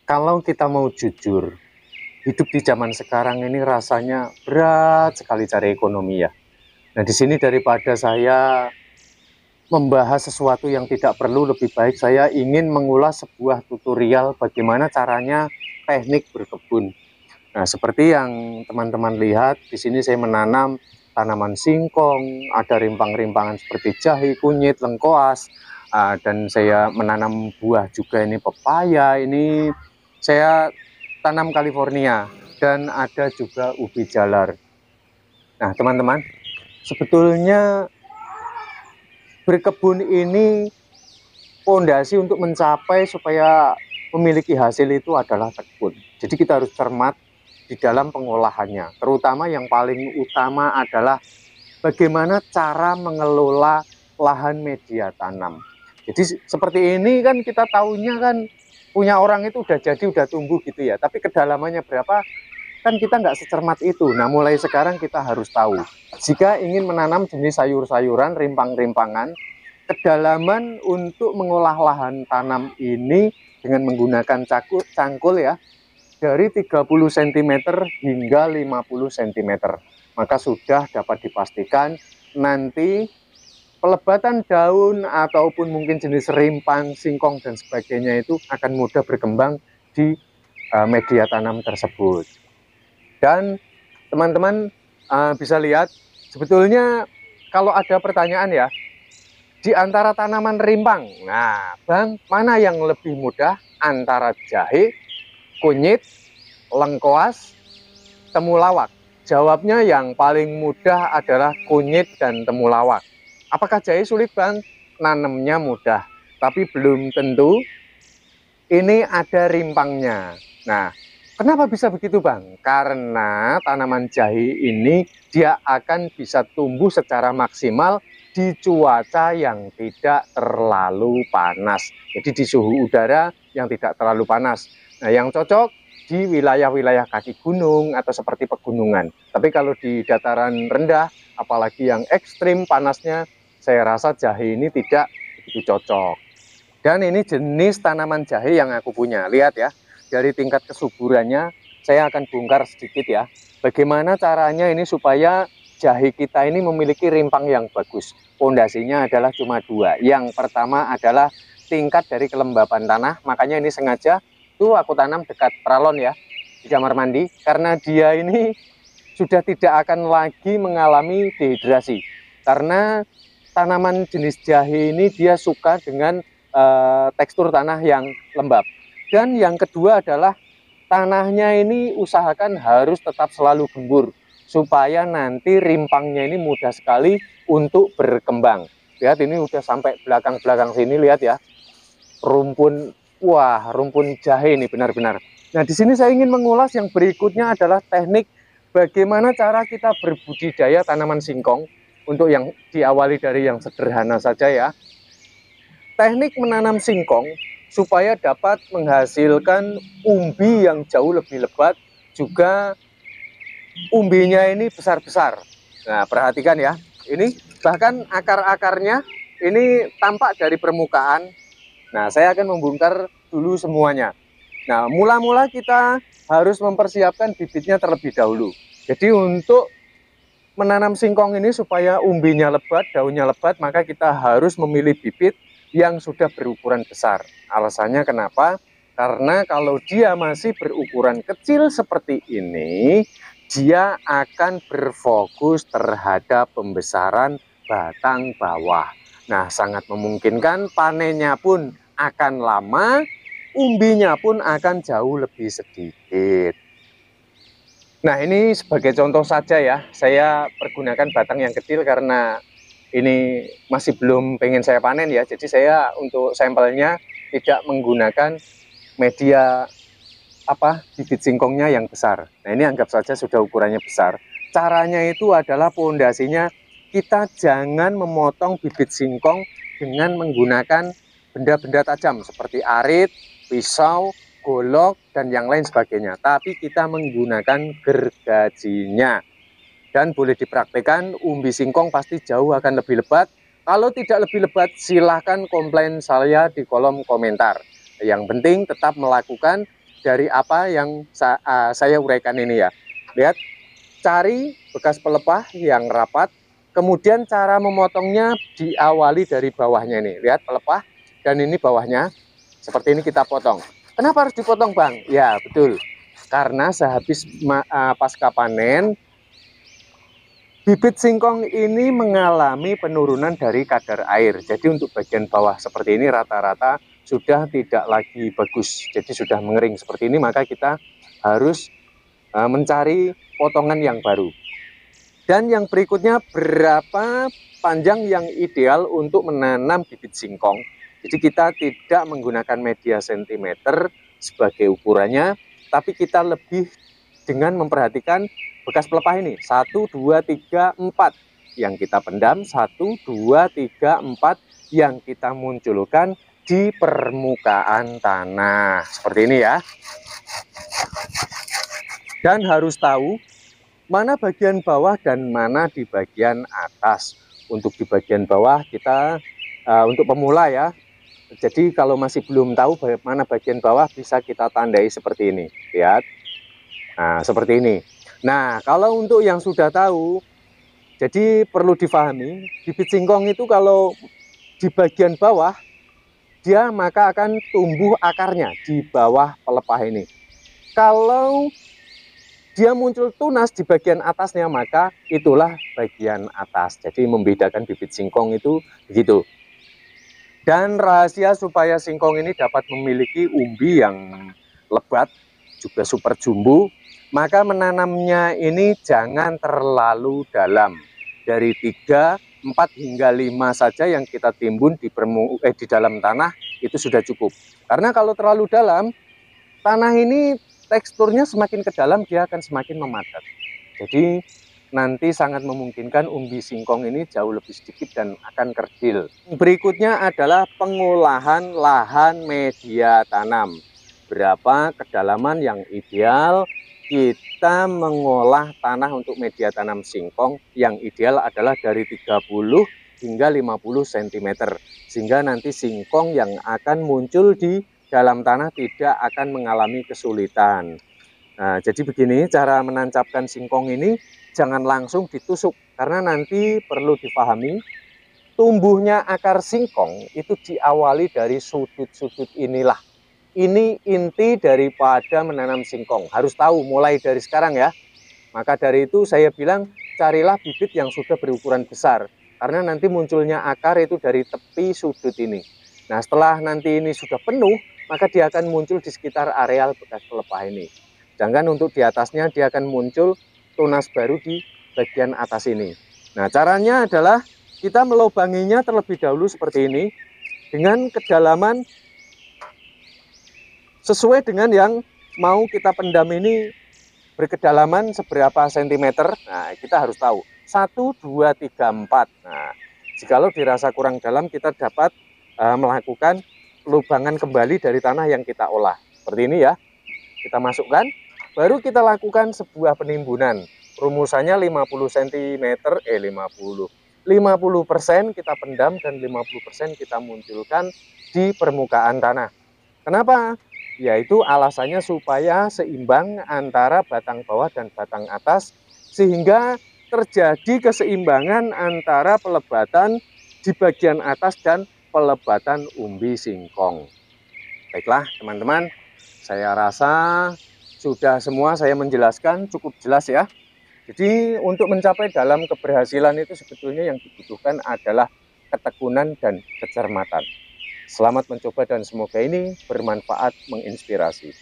Kalau kita mau jujur, hidup di zaman sekarang ini rasanya berat sekali cari ekonomi ya. Nah, di sini daripada saya membahas sesuatu yang tidak perlu, lebih baik saya ingin mengulas sebuah tutorial bagaimana caranya teknik berkebun. Nah, seperti yang teman-teman lihat, di sini saya menanam tanaman singkong, ada rimpang-rimpangan seperti jahe, kunyit, lengkoas, dan saya menanam buah juga, ini pepaya, ini saya tanam California, dan ada juga ubi jalar. Nah, teman-teman, sebetulnya berkebun ini fondasi untuk mencapai supaya memiliki hasil itu adalah tekun. Jadi kita harus cermat di dalam pengolahannya. Terutama yang paling utama adalah bagaimana cara mengelola lahan media tanam. Jadi seperti ini kan kita tahunya kan punya orang itu udah jadi, udah tumbuh gitu ya. Tapi kedalamannya berapa kan kita nggak secermat itu. Nah, mulai sekarang kita harus tahu. Jika ingin menanam jenis sayur-sayuran, rimpang-rimpangan, kedalaman untuk mengolah lahan tanam ini dengan menggunakan cangkul ya, dari 30 cm hingga 50 cm. Maka sudah dapat dipastikan nanti pelebatan daun ataupun mungkin jenis rimpang, singkong dan sebagainya itu akan mudah berkembang di media tanam tersebut. Dan teman-teman bisa lihat sebetulnya kalau ada pertanyaan ya, di antara tanaman rimpang, nah Bang, mana yang lebih mudah antara jahe, kunyit, lengkoas, temulawak? Jawabnya yang paling mudah adalah kunyit dan temulawak. Apakah jahe sulit Bang? Nanamnya mudah, tapi belum tentu ini ada rimpangnya. Nah, kenapa bisa begitu Bang? Karena tanaman jahe ini dia akan bisa tumbuh secara maksimal di cuaca yang tidak terlalu panas. Jadi di suhu udara yang tidak terlalu panas. Nah, yang cocok di wilayah-wilayah kaki gunung atau seperti pegunungan. Tapi kalau di dataran rendah, apalagi yang ekstrim panasnya, saya rasa jahe ini tidak begitu cocok. Dan ini jenis tanaman jahe yang aku punya. Lihat ya, dari tingkat kesuburannya, saya akan bongkar sedikit ya. Bagaimana caranya ini supaya jahe kita ini memiliki rimpang yang bagus. Pondasinya adalah cuma dua. Yang pertama adalah tingkat dari kelembapan tanah. Makanya ini sengaja tuh aku tanam dekat peralon ya, di kamar mandi. Karena dia ini sudah tidak akan lagi mengalami dehidrasi. Karena tanaman jenis jahe ini dia suka dengan tekstur tanah yang lembab. Dan yang kedua adalah tanahnya ini usahakan harus tetap selalu gembur supaya nanti rimpangnya ini mudah sekali untuk berkembang. Lihat ini udah sampai belakang-belakang sini, lihat ya. Rumpun, wah, rumpun jahe ini benar-benar. Nah, di sini saya ingin mengulas yang berikutnya adalah teknik bagaimana cara kita berbudidaya tanaman singkong. Untuk yang diawali dari yang sederhana saja ya. Teknik menanam singkong supaya dapat menghasilkan umbi yang jauh lebih lebat, juga umbinya ini besar-besar. Nah, perhatikan ya, ini bahkan akar-akarnya ini tampak dari permukaan. Nah, saya akan membongkar dulu semuanya. Nah, mula-mula kita harus mempersiapkan bibitnya terlebih dahulu. Jadi untuk menanam singkong ini supaya umbinya lebat, daunnya lebat, maka kita harus memilih bibit yang sudah berukuran besar. Alasannya kenapa? Karena kalau dia masih berukuran kecil seperti ini, dia akan berfokus terhadap pembesaran batang bawah. Nah, sangat memungkinkan panennya pun akan lama, umbinya pun akan jauh lebih sedikit. Nah, ini sebagai contoh saja ya, saya pergunakan batang yang kecil karena ini masih belum pengen saya panen ya. Jadi saya untuk sampelnya tidak menggunakan media bibit singkongnya yang besar. Nah, ini anggap saja sudah ukurannya besar. Caranya itu adalah pondasinya kita jangan memotong bibit singkong dengan menggunakan benda-benda tajam seperti arit, pisau, golok, dan yang lain sebagainya. Tapi kita menggunakan gergajinya. Dan boleh dipraktekkan, umbi singkong pasti jauh akan lebih lebat. Kalau tidak lebih lebat, silahkan komplain saya di kolom komentar. Yang penting tetap melakukan dari apa yang saya uraikan ini ya. Lihat, cari bekas pelepah yang rapat, kemudian cara memotongnya diawali dari bawahnya ini. Lihat pelepah dan ini bawahnya, seperti ini kita potong. Kenapa harus dipotong, Bang? Ya, betul. Karena sehabis pasca panen, bibit singkong ini mengalami penurunan dari kadar air. Jadi untuk bagian bawah seperti ini rata-rata sudah tidak lagi bagus. Jadi sudah mengering seperti ini, maka kita harus mencari potongan yang baru. Dan yang berikutnya, berapa panjang yang ideal untuk menanam bibit singkong. Jadi kita tidak menggunakan media sentimeter sebagai ukurannya, tapi kita lebih dengan memperhatikan bekas pelepah ini. 1, 2, 3, 4 yang kita pendam, 1, 2, 3, 4 yang kita munculkan di permukaan tanah. Seperti ini ya. Dan harus tahu mana bagian bawah dan mana di bagian atas. Untuk di bagian bawah kita untuk pemula ya. Jadi kalau masih belum tahu mana bagian bawah, bisa kita tandai seperti ini. Lihat. Nah, seperti ini. Nah, kalau untuk yang sudah tahu, jadi perlu difahami, bibit singkong itu kalau di bagian bawah, dia maka akan tumbuh akarnya di bawah pelepah ini. Kalau dia muncul tunas di bagian atasnya, maka itulah bagian atas. Jadi membedakan bibit singkong itu begitu. Dan rahasia supaya singkong ini dapat memiliki umbi yang lebat, juga super jumbo, maka menanamnya ini jangan terlalu dalam. Dari 3, 4 hingga 5 saja yang kita timbun di dalam tanah itu sudah cukup. Karena kalau terlalu dalam, tanah ini teksturnya semakin ke dalam dia akan semakin memadat. Jadi nanti sangat memungkinkan umbi singkong ini jauh lebih sedikit dan akan kerdil. Berikutnya adalah pengolahan lahan media tanam. Berapa kedalaman yang ideal kita mengolah tanah untuk media tanam singkong? Yang ideal adalah dari 30 hingga 50 cm. Sehingga nanti singkong yang akan muncul di dalam tanah tidak akan mengalami kesulitan. Nah, jadi begini cara menancapkan singkong ini, jangan langsung ditusuk karena nanti perlu dipahami tumbuhnya akar singkong itu diawali dari sudut-sudut inilah. Ini inti daripada menanam singkong. Harus tahu mulai dari sekarang ya. Maka dari itu saya bilang carilah bibit yang sudah berukuran besar karena nanti munculnya akar itu dari tepi sudut ini. Nah, setelah nanti ini sudah penuh, maka dia akan muncul di sekitar areal bekas pelepah ini. Sedangkan untuk di atasnya dia akan muncul tunas baru di bagian atas ini. Nah, caranya adalah kita melubanginya terlebih dahulu seperti ini dengan kedalaman sesuai dengan yang mau kita pendam ini berkedalaman seberapa sentimeter. Nah, kita harus tahu 1, 2, 3, 4. Nah, jikalau dirasa kurang dalam, kita dapat melakukan lubangan kembali dari tanah yang kita olah. Seperti ini ya. Kita masukkan, baru kita lakukan sebuah penimbunan. Rumusannya 50 cm, 50% kita pendam dan 50% kita munculkan di permukaan tanah. Kenapa? Yaitu alasannya supaya seimbang antara batang bawah dan batang atas, sehingga terjadi keseimbangan antara pelebatan di bagian atas dan pelebatan umbi singkong. Baiklah teman-teman, saya rasa sudah semua saya menjelaskan cukup jelas ya. Jadi untuk mencapai dalam keberhasilan itu sebetulnya yang dibutuhkan adalah ketekunan dan kecermatan. Selamat mencoba dan semoga ini bermanfaat, menginspirasi.